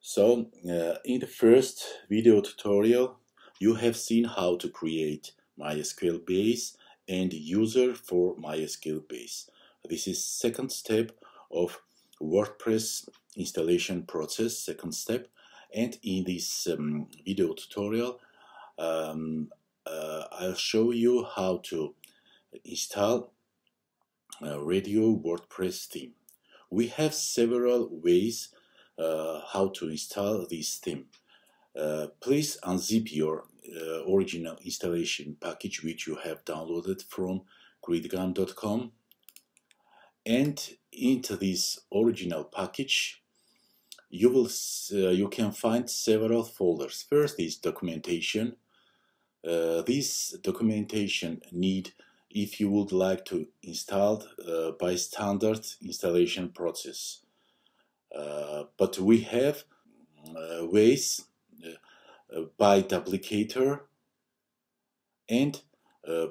So, in the first video tutorial, you have seen how to create MySQL base and user for MySQL base. This is second step of WordPress installation process, second step. And in this video tutorial, I'll show you how to install a radio WordPress theme. We have several ways how to install this theme. Please unzip your original installation package which you have downloaded from gridgram.com, and into this original package you can find several folders. First is documentation. This documentation need if you would like to install by standard installation process. But we have ways by duplicator and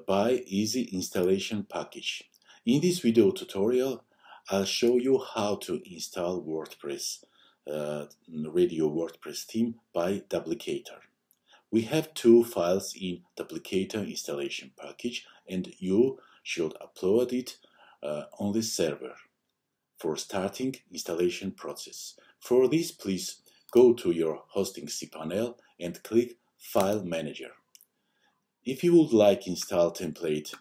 by easy installation package. In this video tutorial, I'll show you how to install WordPress, radio WordPress theme by duplicator. We have two files in duplicator installation package, and you should upload it on the server for starting installation process. For this, please go to your hosting cPanel and click File Manager. If you would like install template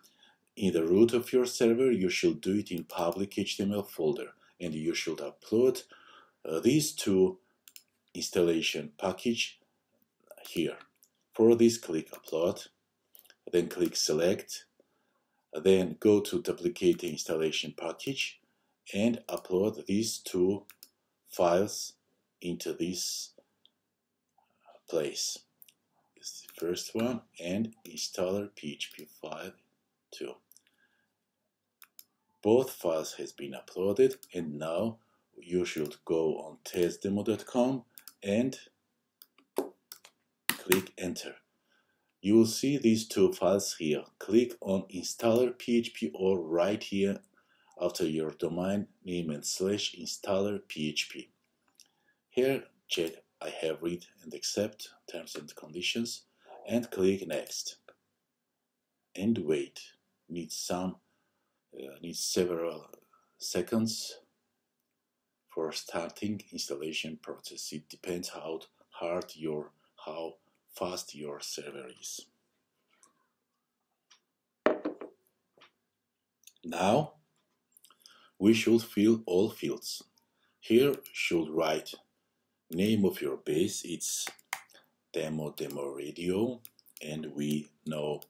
in the root of your server, you should do it in public HTML folder, and you should upload these two installation package here. For this, click Upload, then click Select, then go to Duplicator installation package and upload these two files into this place. This is the first one, and installer PHP file 2. Both files has been uploaded, and now you should go on testdemo.com and click Enter. You will see these two files here. Click on installer PHP or right here after your domain name and slash installer PHP. Here check I have read and accept terms and conditions and click next. And wait. Needs several seconds for starting installation process. It depends how fast your server is. Now we should fill all fields. Here should write name of your base, it's demo radio, and we know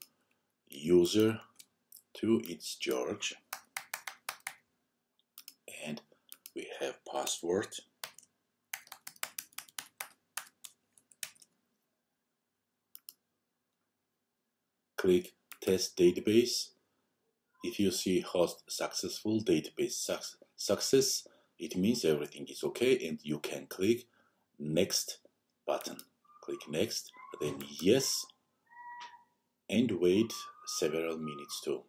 user 2, it's George, and we have password. Click test database. If you see host successful, database success, it means everything is okay, and you can click next button. Click next, then yes, and wait several minutes too.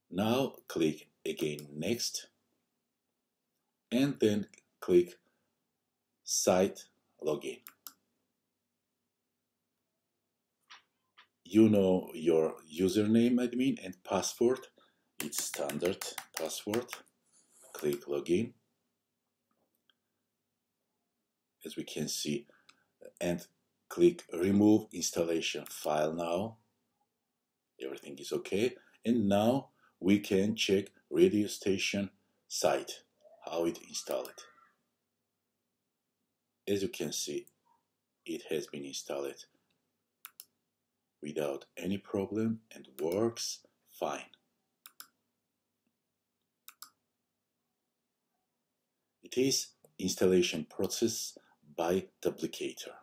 Now click again next, and then click site login. You know your username, admin, and password. It's standard password. Click login. As we can see, and click remove installation file now. Everything is okay. And now we can check radio station site, how it installed. As you can see, it has been installed without any problem and works fine. It is installation process by duplicator.